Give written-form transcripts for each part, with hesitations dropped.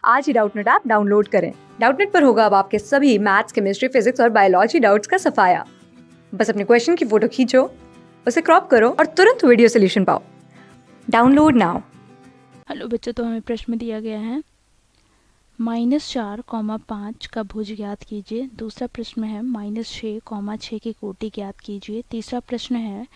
आज ही Doubtnut app download करें। Doubtnut पर होगा अब आपके सभी मैथ्स, केमिस्ट्री, फिजिक्स और बायोलॉजी डाउट्स का सफाया। बस अपने क्वेश्चन की फोटो खींचो, उसे क्रॉप करो और तुरंत वीडियो सोल्यूशन पाओ। Download now. हेलो बच्चों, तो हमें प्रश्न दिया गया है -4, 5 का भुज ज्ञात कीजिए। दूसरा प्रश्न है -6, 6 की कोटि ज्ञात कीजिए। तीसरा प्रश्न है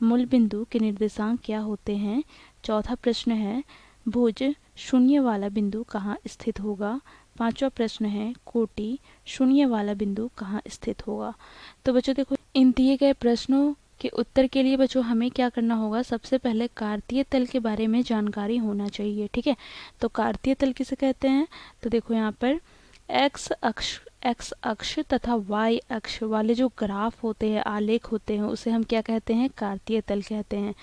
मूल बिंदु के निर्देशांक क्या होते हैं। चौथा प्रश्न है भुज शून्य वाला बिंदु कहाँ स्थित होगा। पांचवा प्रश्न है कोटि शून्य वाला बिंदु कहाँ स्थित होगा। तो बच्चों देखो, इन दिए गए प्रश्नों के उत्तर के लिए बच्चों हमें क्या करना होगा। सबसे पहले कार्तीय तल के बारे में जानकारी होना चाहिए, ठीक है। तो कार्तीय तल किसे कहते हैं, तो देखो यहाँ पर एक्स अक्ष तथा वाई अक्ष वाले जो ग्राफ होते हैं, आलेख होते हैं, उसे हम क्या कहते हैं, कार्तीय तल कहते हैं।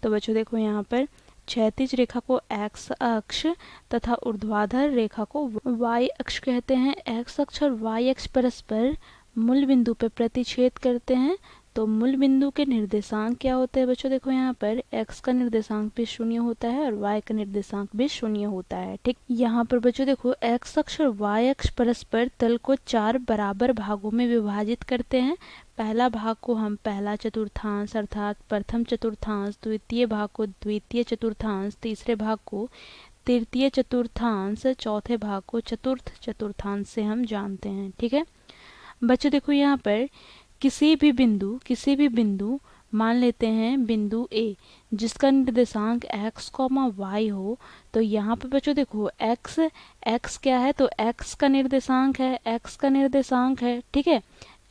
तो बच्चों देखो यहाँ पर क्षैतिज रेखा को एक्स अक्ष तथा ऊर्ध्वाधर रेखा को वाई अक्ष कहते हैं। एक्स अक्ष और वाई अक्ष परस्पर मूल बिंदु पर प्रतिच्छेद करते हैं। तो मूल बिंदु के निर्देशांक क्या होते हैं बच्चों, देखो यहाँ पर x का निर्देशांक भी शून्य होता है और y का निर्देशांक भी शून्य होता है, ठीक। यहाँ पर बच्चों देखो x अक्ष और y अक्ष परस्पर तल को 4 बराबर भागों में विभाजित करते हैं। पहला भाग को हम पहला चतुर्थांश अर्थात प्रथम चतुर्थांश, द्वितीय भाग को द्वितीय चतुर्थांश, तीसरे भाग को तृतीय चतुर्थांश, चौथे भाग को चतुर्थ चतुर्थांश से हम जानते हैं, ठीक है। बच्चों देखो यहाँ पर किसी भी बिंदु मान लेते हैं बिंदु ए जिसका निर्देशांक x, y हो। तो यहाँ पर बच्चों देखो x क्या है, तो x का निर्देशांक है, ठीक है,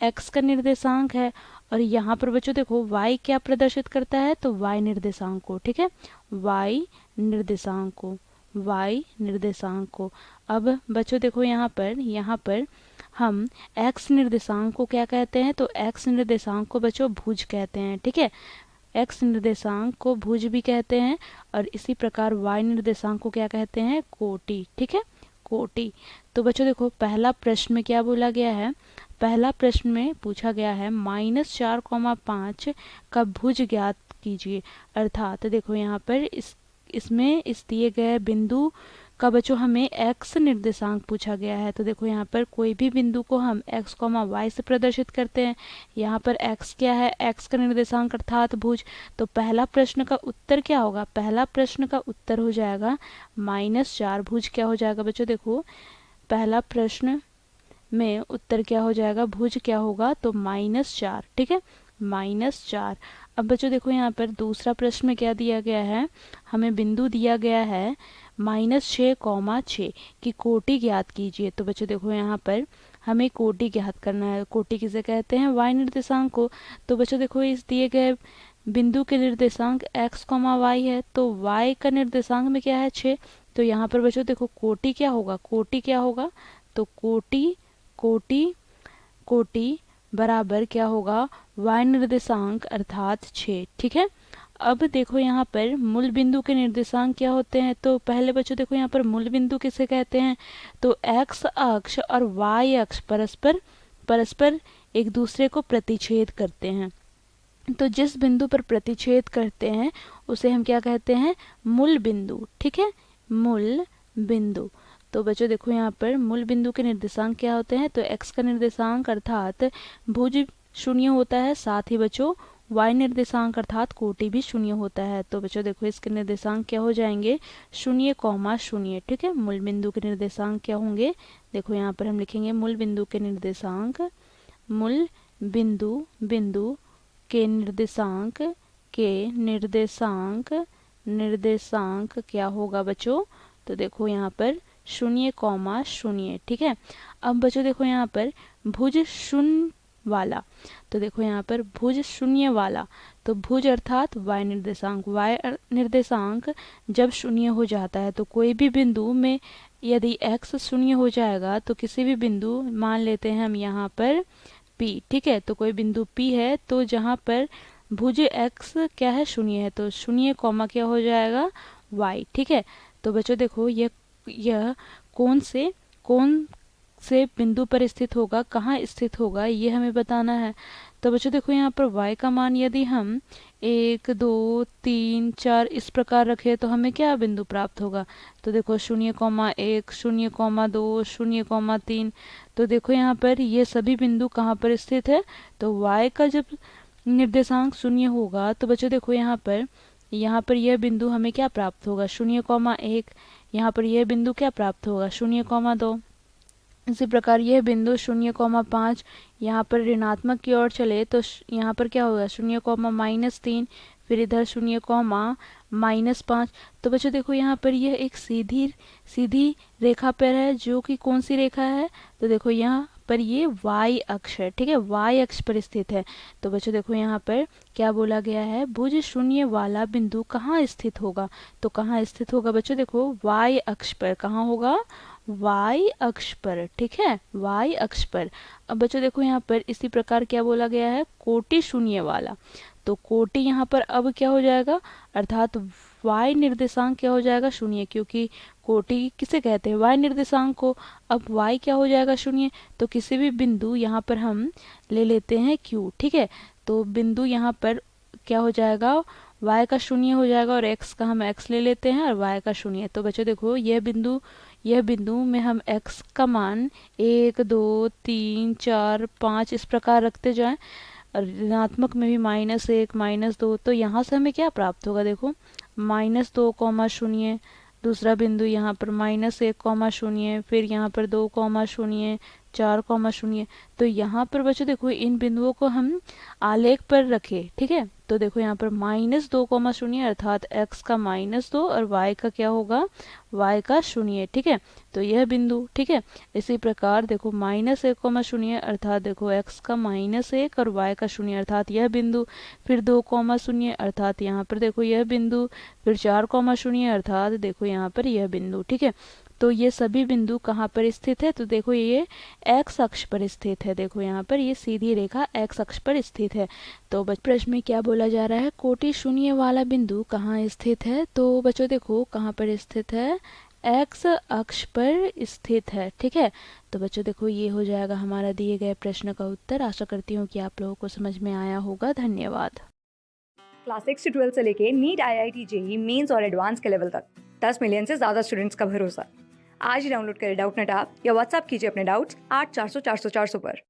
x का निर्देशांक है। और यहाँ पर बच्चों देखो y क्या प्रदर्शित करता है, तो y निर्देशांक को, ठीक है, y निर्देशांक को। अब बच्चों देखो यहाँ पर हम x निर्देशांक को क्या कहते हैं, तो x निर्देशांक को बच्चों भुज कहते हैं, ठीक है। x निर्देशांक को भुज भी कहते हैं और इसी प्रकार y निर्देशांक को क्या कहते हैं, कोटि, ठीक है, कोटि। तो बच्चों देखो पहला प्रश्न में क्या बोला गया है, पहला प्रश्न में पूछा गया है -4, 5 का भुज ज्ञात कीजिए। अर्थात देखो यहाँ पर इसमें इस दिए गए बिंदु का बच्चों हमें x निर्देशांक पूछा गया है। तो देखो यहाँ पर कोई भी बिंदु को हम x, y से प्रदर्शित करते हैं। यहाँ पर x क्या है, x का निर्देशांक अर्थात भुज। तो पहला प्रश्न का उत्तर क्या होगा, पहला प्रश्न का उत्तर हो जाएगा -4। भुज क्या हो जाएगा बच्चों, देखो पहला प्रश्न में उत्तर क्या हो जाएगा, भुज क्या होगा, तो -4, ठीक है, -4। अब बच्चों देखो यहाँ पर दूसरा प्रश्न में क्या दिया गया है, हमें बिंदु दिया गया है -6, 6 की कोटि ज्ञात कीजिए। तो बच्चों देखो यहाँ पर हमें कोटि ज्ञात करना है। कोटि किसे कहते हैं, y निर्देशांक को। तो बच्चों देखो इस दिए गए बिंदु के निर्देशांक x, y है, तो y का निर्देशांक में क्या है, 6। तो यहाँ पर बच्चों देखो कोटि क्या होगा, तो कोटि बराबर क्या होगा, y निर्देशांक अर्थात 6, ठीक है। अब देखो यहाँ पर मूल बिंदु के निर्देशांक क्या होते हैं। तो पहले बच्चों देखो यहाँ पर मूल बिंदु किसे कहते हैं, तो x अक्ष और y अक्ष परस्पर एक दूसरे को प्रतिच्छेद करते हैं। तो जिस बिंदु पर प्रतिच्छेद करते हैं उसे हम क्या कहते हैं, मूल बिंदु, ठीक है, मूल बिंदु। तो बच्चों देखो यहाँ पर मूल बिंदु के निर्देशांक क्या होते हैं, तो x का निर्देशांक अर्थात भुज शून्य होता है, साथ ही बच्चों y निर्देशांक अर्थात कोटि भी शून्य होता है। तो बच्चों देखो इसके निर्देशांक क्या हो जाएंगे, 0, 0, ठीक है। मूल बिंदु के निर्देशांक क्या होंगे, देखो यहाँ पर हम लिखेंगे मूल बिंदु के निर्देशांक, मूल बिंदु के निर्देशांक क्या होगा बच्चों, तो देखो यहाँ पर 0, 0, ठीक है। अब बच्चों देखो यहाँ पर भुज शून्य वाला, तो देखो यहाँ पर भुज शून्य वाला, तो भुज अर्थात y निर्देशांक जब शून्य हो जाता है तो कोई भी बिंदु में यदि x शून्य हो जाएगा तो किसी भी बिंदु मान लेते हैं हम यहाँ पर P, ठीक है। तो कोई बिंदु P है तो जहाँ पर भुज x क्या है, शून्य है, तो 0, क्या हो जाएगा, y, ठीक है। तो बच्चों देखो यह कौन से बिंदु पर स्थित होगा, कहाँ स्थित होगा ये हमें बताना है। तो बच्चों देखो यहाँ पर y का मान यदि हम 1 2 3 4 इस प्रकार रखें तो हमें क्या बिंदु प्राप्त होगा। तो देखो 0,1 0,2 0,3। तो देखो यहाँ पर ये सभी बिंदु कहाँ पर स्थित है। तो y का जब निर्देशांक 0 होगा तो बच्चों देखो यहाँ पर यह बिंदु हमें क्या प्राप्त होगा 0,1। यहाँ पर यह बिंदु क्या प्राप्त होगा 0,2। इसी प्रकार यह बिंदु 0,5 यहाँ पर ऋणात्मक की ओर चले तो यहाँ पर क्या होगा 0,-3। फिर इधर 0,-5। तो बच्चों देखो यहाँ पर यह एक सीधी रेखा पर है, जो कि कौन सी रेखा है। तो देखो यहाँ पर ये y अक्ष है, ठीक है, y अक्ष पर स्थित है। तो बच्चों देखो यहाँ पर क्या बोला गया है, भुज शून्य वाला बिंदु कहाँ स्थित होगा। तो कहाँ स्थित होगा बच्चों देखो y अक्ष पर। कहाँ होगा y अक्ष पर, ठीक है, y अक्ष पर। अब बच्चों देखो यहाँ पर इसी प्रकार क्या बोला गया है, कोटि शून्य वाला। तो कोटि यहाँ पर अब क्या हो जाएगा, अर्थात y निर्देशांक क्या हो जाएगा 0, क्योंकि कोटि किसे कहते हैं y निर्देशांक को। अब y क्या हो जाएगा 0। तो किसी भी बिंदु यहाँ पर हम ले लेते हैं q, ठीक है। तो बिंदु यहाँ पर क्या हो जाएगा, y का 0 हो जाएगा और x का हम x ले लेते हैं और y का 0। तो बच्चों देखो यह बिंदु में हम x का मान 1 2 3 4 5 इस प्रकार रखते जाएं, ऋणात्मक में भी -1 -2। तो यहाँ से हमें क्या प्राप्त होगा, देखो -2,0। दूसरा बिंदु यहाँ पर -1,0, फिर यहाँ पर 2,0 4,0। तो यहाँ पर बच्चों देखो इन बिंदुओं को हम आलेख पर रखें, ठीक है। तो देखो यहाँ पर -2,0 अर्थात x का -2 और y का क्या होगा, y का 0, ठीक है। तो यह बिंदु, ठीक है। इसी प्रकार देखो -1,0 अर्थात देखो x का -1 और y का 0 अर्थात यह बिंदु। फिर 2,0 अर्थात यहाँ पर देखो यह बिंदु। फिर 4,0 अर्थात देखो यहाँ पर यह बिंदु, ठीक है। तो ये सभी बिंदु कहाँ पर स्थित है, तो देखो ये x अक्ष पर स्थित है। देखो यहाँ पर ये सीधी रेखा x अक्ष पर स्थित है। तो प्रश्न में क्या बोला जा रहा है, कोटि शून्य वाला बिंदु कहाँ स्थित है। तो बच्चों देखो कहाँ पर स्थित है, x अक्ष पर स्थित है, ठीक है। तो बच्चों देखो ये हो जाएगा हमारा दिए गए प्रश्न का उत्तर। आशा करती हूँ कि आप लोगों को समझ में आया होगा। धन्यवाद। क्लास 6 से 12 से लेके नीट IIT JEE मेंस और एडवांस के लेवल तक 10 मिलियन से ज़्यादा स्टूडेंट्स का भरोसा। आज ही डाउनलोड करें डाउटनेट ऐप या व्हाट्सएप कीजिए अपने डाउट्स 8400 400 400 पर।